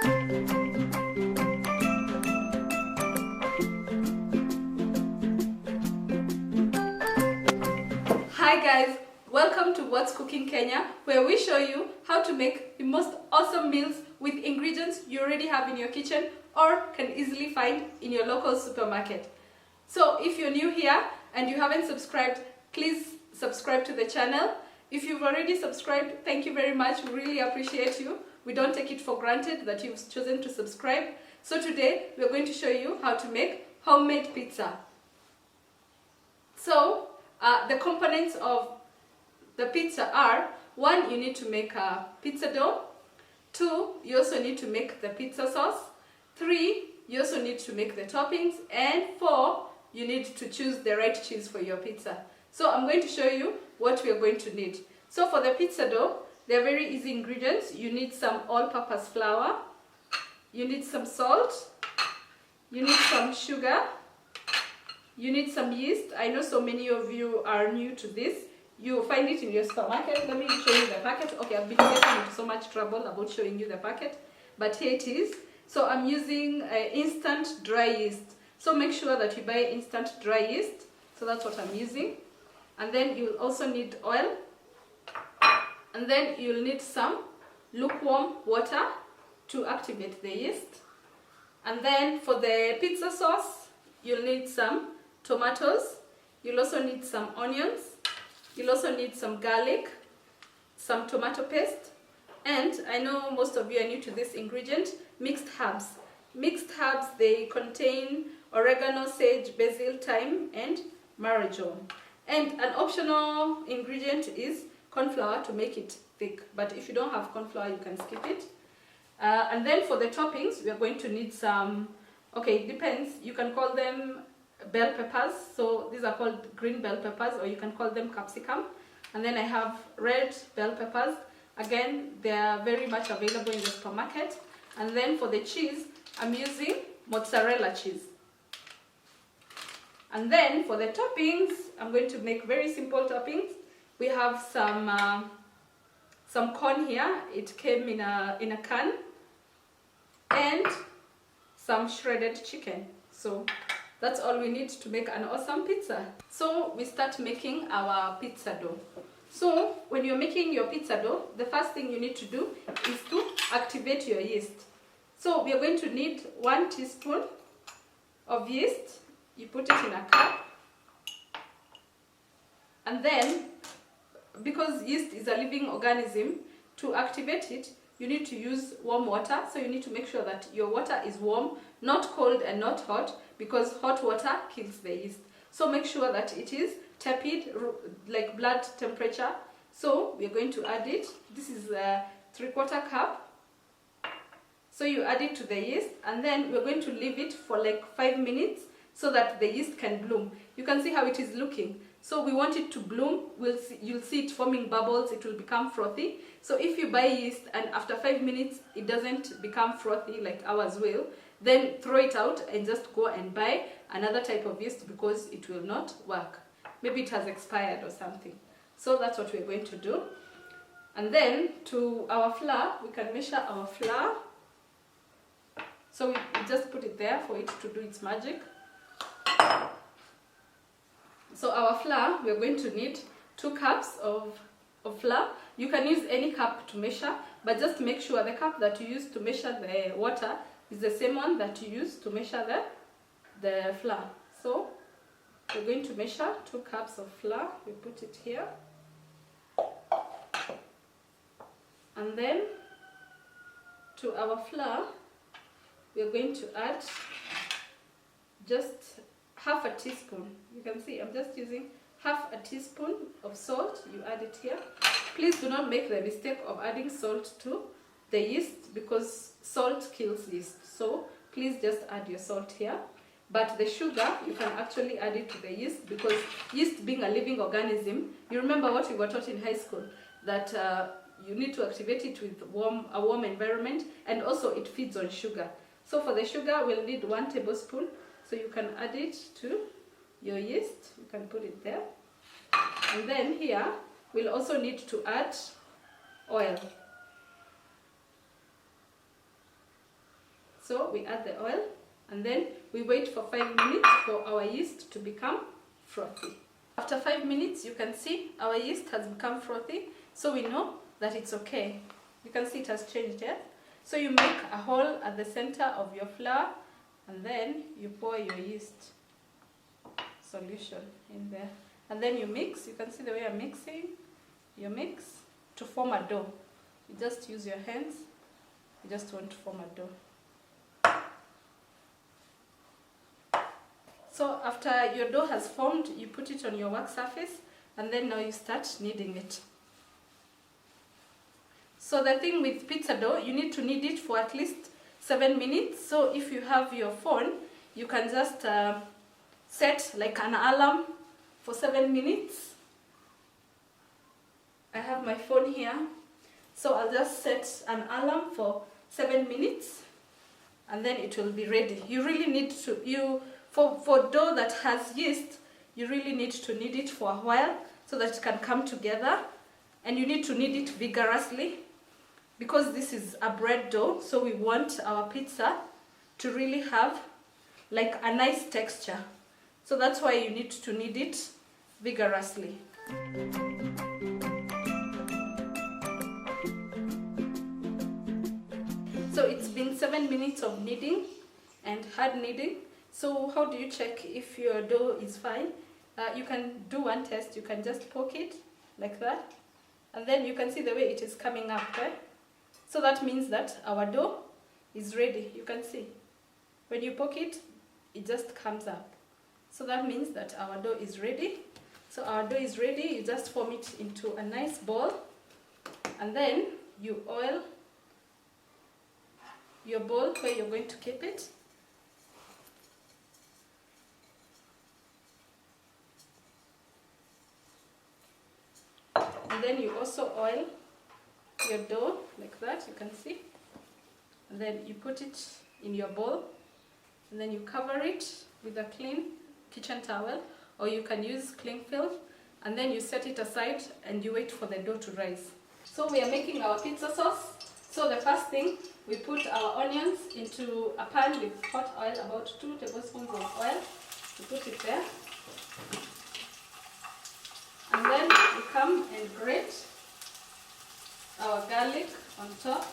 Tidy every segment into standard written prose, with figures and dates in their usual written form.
Hi guys, welcome to What's Cooking Kenya, where we show you how to make the most awesome meals with ingredients you already have in your kitchen or can easily find in your local supermarket. So if you're new here and you haven't subscribed, please subscribe to the channel. If you've already subscribed, thank you very much. We really appreciate you. We don't take it for granted that you've chosen to subscribe. So today we're going to show you how to make homemade pizza. So the components of the pizza are: 1, you need to make a pizza dough. 2, you also need to make the pizza sauce. 3, you also need to make the toppings. And 4, you need to choose the right cheese for your pizza. So I'm going to show you what we are going to need. So for the pizza dough, they're very easy ingredients. You need some all-purpose flour, you need some salt, you need some sugar, you need some yeast. I know so many of you are new to this. You find it in your supermarket. Let me show you the packet. Okay, I've been getting into so much trouble about showing you the packet, but here it is. So I'm using instant dry yeast. So make sure that you buy instant dry yeast. So that's what I'm using. And then you'll also need oil. And then you'll need some lukewarm water to activate the yeast. And then for the pizza sauce, you'll need some tomatoes, you'll also need some onions, you'll also need some garlic, some tomato paste, and I know most of you are new to this ingredient, mixed herbs. Mixed herbs, they contain oregano, sage, basil, thyme, and marjoram. And an optional ingredient is corn flour to make it thick, but if you don't have corn flour, you can skip it. And then for the toppings, we are going to need some, okay, it depends, you can call them bell peppers. So these are called green bell peppers, or you can call them capsicum. And then I have red bell peppers. Again, they are very much available in the supermarket. And then for the cheese, I'm using mozzarella cheese. And then for the toppings, I'm going to make very simple toppings. We have some corn here. It came in a can, and some shredded chicken. So that's all we need to make an awesome pizza. So we start making our pizza dough. So when you're making your pizza dough, the first thing you need to do is to activate your yeast. So we are going to need 1 teaspoon of yeast. You put it in a cup. And then, because yeast is a living organism, to activate it, you need to use warm water. So you need to make sure that your water is warm, not cold and not hot, because hot water kills the yeast. So make sure that it is tepid, like blood temperature. So we're going to add it. This is a 3/4 cup. So you add it to the yeast, and then we're going to leave it for like 5 minutes so that the yeast can bloom. You can see how it is looking. So we want it to bloom. You'll see it forming bubbles. It will become frothy. So if you buy yeast and after 5 minutes it doesn't become frothy like ours will, then throw it out and just go and buy another type of yeast, because it will not work. Maybe it has expired or something. So that's what we're going to do. And then to our flour, we can measure our flour. So we just put it there for it to do its magic. So our flour, we're going to need 2 cups of flour. You can use any cup to measure, but just make sure the cup that you use to measure the water is the same one that you use to measure the flour. So we're going to measure 2 cups of flour. We put it here. And then to our flour, we're going to add just half a teaspoon. You can see I'm just using half a teaspoon of salt. You add it here. Please do not make the mistake of adding salt to the yeast, because salt kills yeast. So please just add your salt here. But the sugar, you can actually add it to the yeast, because yeast being a living organism, you remember what we were taught in high school, that you need to activate it with a warm environment, and also it feeds on sugar. So for the sugar, we'll need 1 tablespoon. So you can add it to your yeast. You can put it there. And then here, we'll also need to add oil. So we add the oil and then we wait for 5 minutes for our yeast to become frothy. After 5 minutes, you can see our yeast has become frothy, so we know that it's okay. You can see it has changed, yeah? So you make a hole at the center of your flour and then you pour your yeast solution in there. And then you mix. You can see the way I'm mixing. You mix to form a dough. You just use your hands. You just want to form a dough. So after your dough has formed, you put it on your work surface and then now you start kneading it. So the thing with pizza dough, you need to knead it for at least 7 minutes. So if you have your phone, you can just set like an alarm for 7 minutes. I have my phone here, so I'll just set an alarm for 7 minutes and then it will be ready. You really need to, for dough that has yeast, you really need to knead it for a while so that it can come together, and you need to knead it vigorously because this is a bread dough, so we want our pizza to really have like a nice texture. So that's why you need to knead it vigorously. So it's been 7 minutes of kneading and hard kneading. So how do you check if your dough is fine? You can do one test. You can just poke it like that, and then you can see the way it is coming up, right? So that means that our dough is ready. You can see when you poke it, it just comes up. So that means that our dough is ready. So our dough is ready. You just form it into a nice ball and then you oil your bowl where you're going to keep it. And then you also oil your dough like that, you can see. And then you put it in your bowl and then you cover it with a clean kitchen towel, or you can use cling film, and then you set it aside and you wait for the dough to rise. So we are making our pizza sauce. So the first thing, we put our onions into a pan with hot oil, about 2 tablespoons of oil. We put it there. And then we come and grate our garlic on top.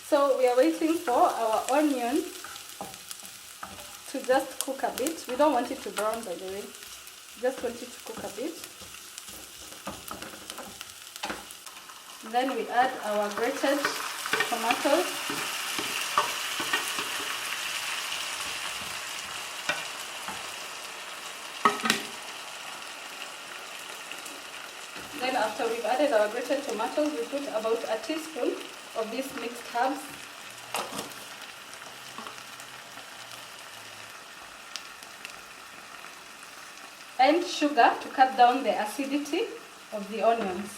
So we are waiting for our onion to just cook a bit. We don't want it to brown, by the way. Just want it to cook a bit. Then we add our grated tomatoes. Then after we've added our grated tomatoes, we put about a teaspoon of these mixed herbs. And sugar to cut down the acidity of the onions.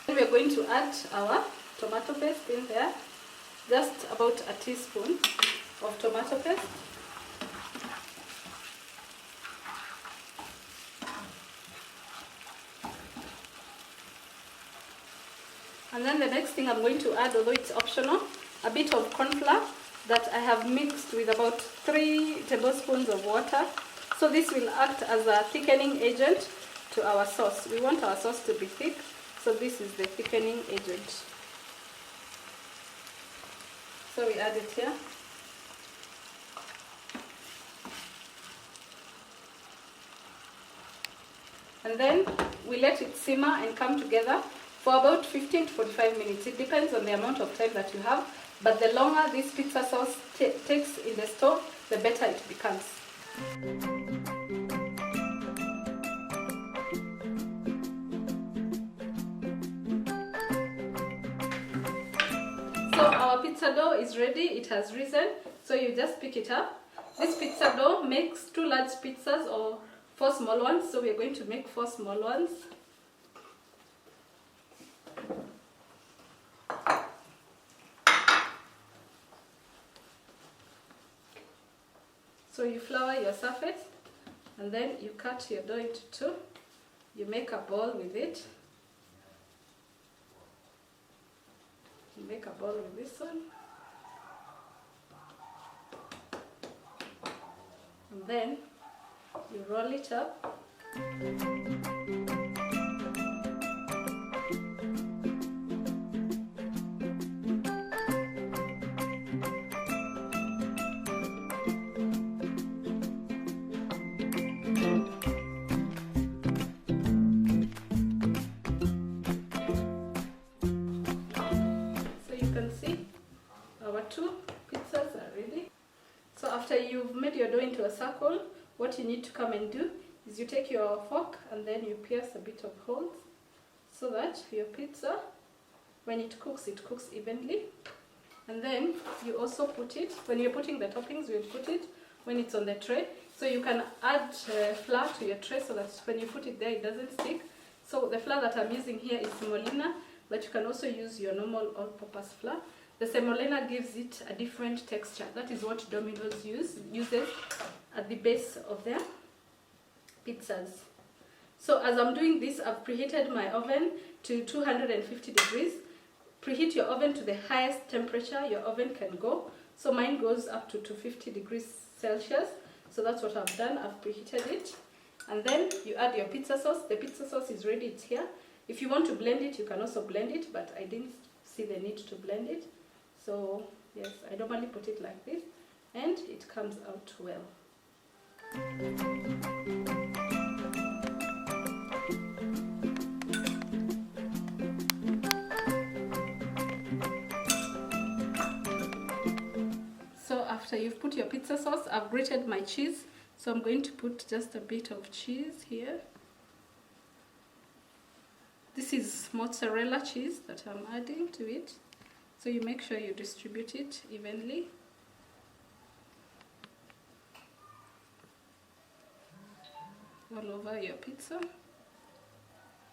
Then we're going to add our tomato paste in there, just about a teaspoon of tomato paste. And then the next thing I'm going to add, although it's optional, a bit of corn flour that I have mixed with about 3 tablespoons of water. So this will act as a thickening agent to our sauce. We want our sauce to be thick, so this is the thickening agent. So we add it here. And then we let it simmer and come together for about 15 to 45 minutes. It depends on the amount of time that you have, but the longer this pizza sauce takes in the stove, the better it becomes. So our pizza dough is ready, it has risen, so you just pick it up. This pizza dough makes 2 large pizzas or 4 small ones, so we're going to make 4 small ones. So you flour your surface, and then you cut your dough into two. You make a ball with it. You make a ball with this one. And then you roll it up. Two pizzas are ready. So after you've made your dough into a circle, what you need to come and do is you take your fork and then you pierce a bit of holes so that your pizza, when it cooks evenly. And then you also put it, when you're putting the toppings, you put it when it's on the tray. So you can add flour to your tray so that when you put it there, it doesn't stick. So the flour that I'm using here is semolina, but you can also use your normal all-purpose flour. The semolina gives it a different texture. That is what Domino's uses at the base of their pizzas. So as I'm doing this, I've preheated my oven to 250 degrees. Preheat your oven to the highest temperature your oven can go. So mine goes up to 250 degrees Celsius. So that's what I've done. I've preheated it. And then you add your pizza sauce. The pizza sauce is ready, it's here. If you want to blend it, you can also blend it, but I didn't see the need to blend it. So yes, I normally put it like this, and it comes out well. So after you've put your pizza sauce, I've grated my cheese. So I'm going to put just a bit of cheese here. This is mozzarella cheese that I'm adding to it. So you make sure you distribute it evenly. All over your pizza.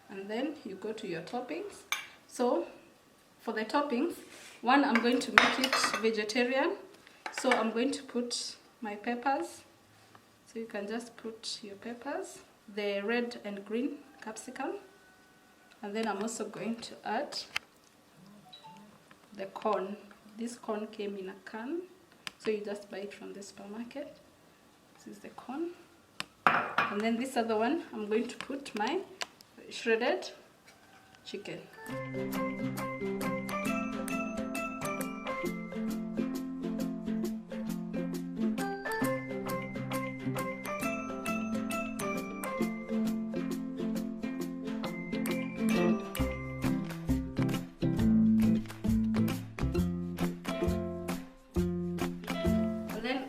And then you go to your toppings. So for the toppings, one, I'm going to make it vegetarian. So I'm going to put my peppers. So you can just put your peppers, the red and green capsicum. And then I'm also going to add the corn. This corn came in a can, so you just buy it from the supermarket. This is the corn. And then this other one, I'm going to put my shredded chicken.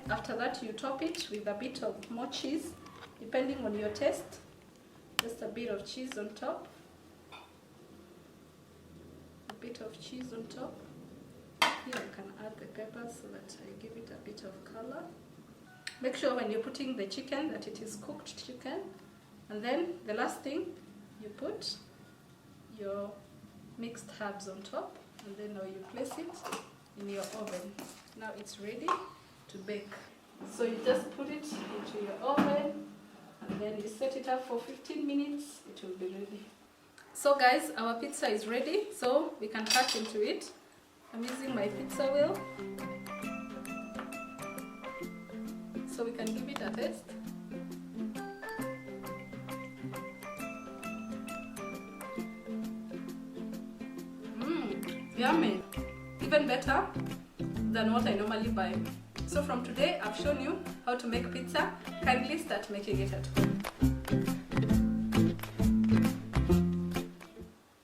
After that, you top it with a bit of more cheese, depending on your taste. Just a bit of cheese on top. A bit of cheese on top. Here I can add the peppers so that I give it a bit of color. Make sure when you're putting the chicken that it is cooked chicken. And then the last thing, you put your mixed herbs on top. And then now you place it in your oven. Now it's ready to bake. So you just put it into your oven and then you set it up for 15 minutes. It will be ready. So guys, our pizza is ready, so we can cut into it. I'm using my pizza wheel, so we can give it a taste. Yummy! Even better than what I normally buy. So from today, I've shown you how to make pizza. Kindly start making it at home.